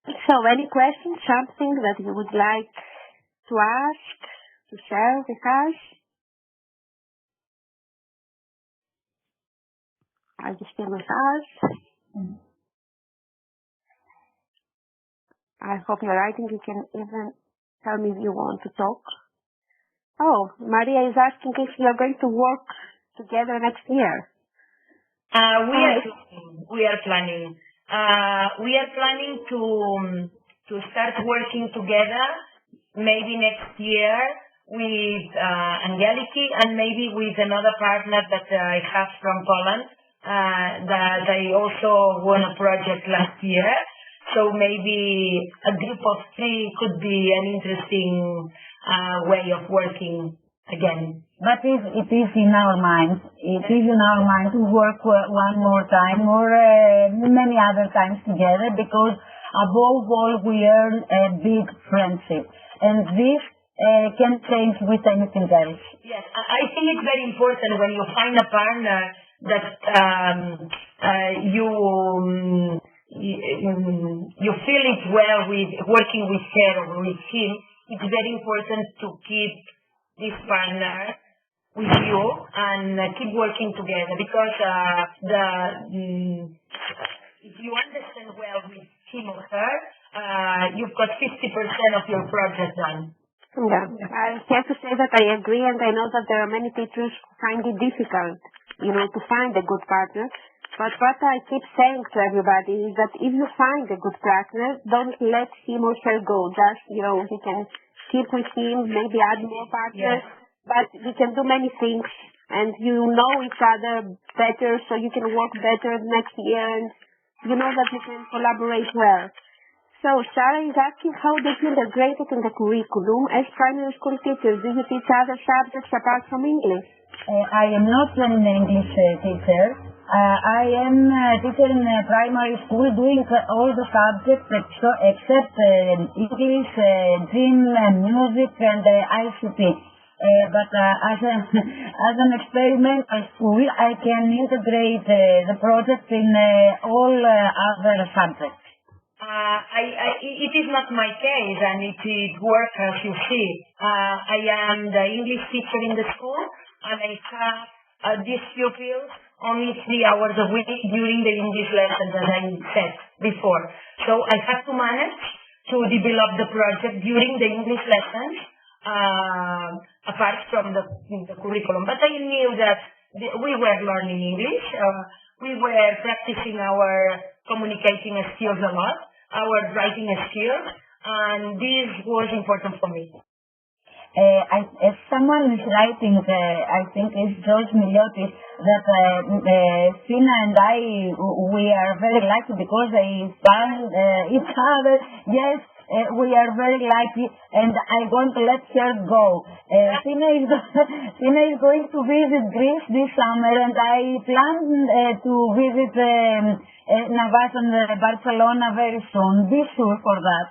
So, any questions, something that you would like to ask, to share with us? Are you still with us? I hope you're writing. You can even tell me if you want to talk. Oh, Maria is asking if you're going to work together next year. We are planning. We are planning to start working together maybe next year with Angeliki and maybe with another partner that I have from Poland that I also won a project last year. So maybe a group of 3 could be an interesting way of working again. But it is in our minds. It is in our mind to work one more time or many other times together, because above all we earn a big friendship, and this can change with anything else. Yes, I think it's very important when you find a partner that you feel it well with working with her or with him. It's very important to keep this partner with you and keep working together, because if you understand well with him or her, you've got 50% of your project done. Yeah, I have to say that I agree, and I know that there are many teachers who find it difficult, to find a good partner. But what I keep saying to everybody is that if you find a good partner, don't let him or her go. Just, you can keep with him, maybe add more partners, but you can do many things, and you know each other better, so you can work better next year, and you know that you can collaborate well. So Sarah is asking how they integrate it in the curriculum as primary school teachers. Do you teach other subjects apart from English? I am not an English teacher. I am a teacher in a primary school doing all the subjects except English, gym, music, and ICT. But as an experimental school, I can integrate the project in all other subjects. It is not my case, and it works as you see. I am the English teacher in the school, and I have these pupils only 3 hours a week during the English lessons, as I said before. So I have to manage to develop the project during the English lessons, apart from the curriculum. But I knew that we were learning English. We were practicing our communicating skills a lot, our writing skills, and this was important for me. As someone is writing, I think it's George Miliotis, that Fina and I, we are very lucky because they found each other. Yes, we are very lucky, and I want to let her go. Fina is going to visit Greece this summer, and I plan to visit Navas and Barcelona very soon. Be sure for that.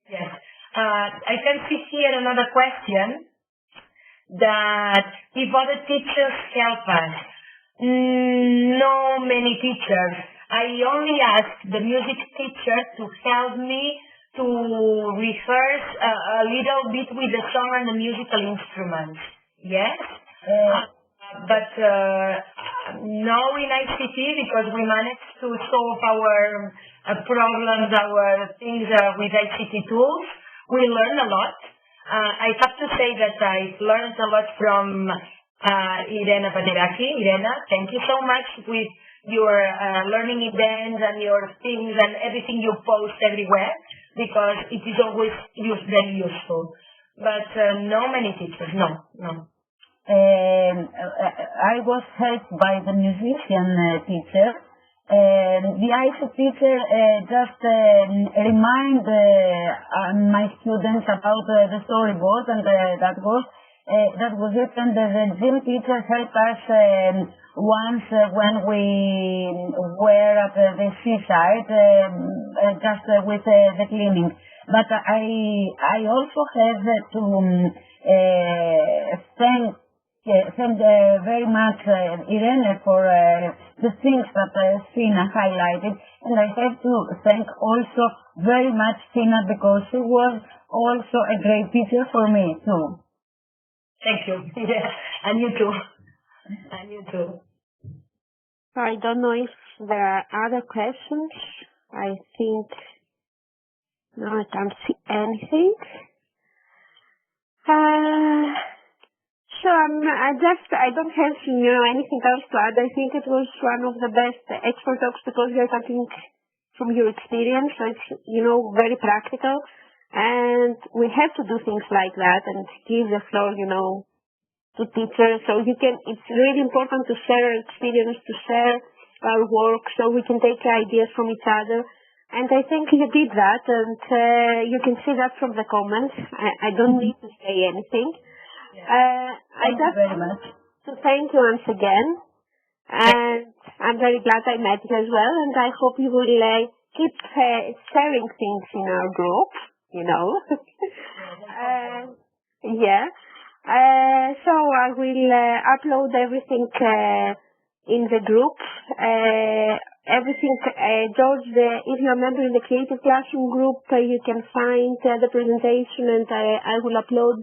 Yes. I can see here another question, that if other teachers help us. No many teachers. I only ask the music teacher to help me to rehearse a little bit with the song and the musical instruments. Yes? But no in ICT, because we managed to solve our problems, our things with ICT tools. We learn a lot. I have to say that I learned a lot from Irena Paderaki. Irena, thank you so much with your learning events and your things and everything you post everywhere, because it is always very useful. But no many teachers, no. I was helped by the musician teacher. The ICT teacher just remind my students about the storyboard, and that was it. And the gym teacher helped us once when we were at the seaside, just with the cleaning. But I also have to thank very much Irene for the things that Fina highlighted, and I have to thank also very much Fina, because she was also a great teacher for me too. Thank you. Yeah, and you too. And you too. I don't know if there are other questions. I think no, I can't see anything. So I don't have, anything else to add. I think it was one of the best expert talks, because you're talking from your experience. So it's, very practical. And we have to do things like that and give the floor, to teachers. So it's really important to share our experience, to share our work, so we can take ideas from each other. And I think you did that, and you can see that from the comments. I don't need to say anything. I just very much to thank you once again, and I'm very glad I met you as well, and I hope you will keep sharing things in our group, so I will upload everything in the group, everything, George, if you remember, in the Creative Classroom group, you can find the presentation, and I will upload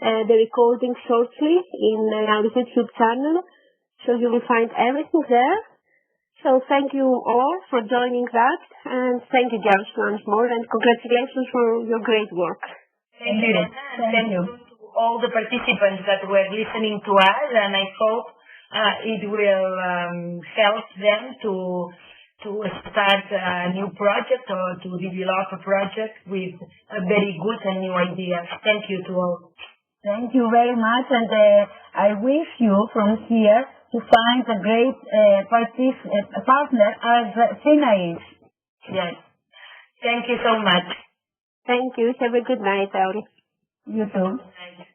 the recording shortly in our YouTube channel, so you will find everything there. So thank you all for joining that, and thank you, George, once more, and congratulations for your great work. Thank you. Thank you to all the participants that were listening to us, and I hope it will help them to start a new project or to develop a project with very good and new ideas. Thank you to all. Thank you very much, and I wish you from here to find a great partner as Fina is. Yes. Thank you so much. Thank you. Have a good night, Auri. You too. Good night.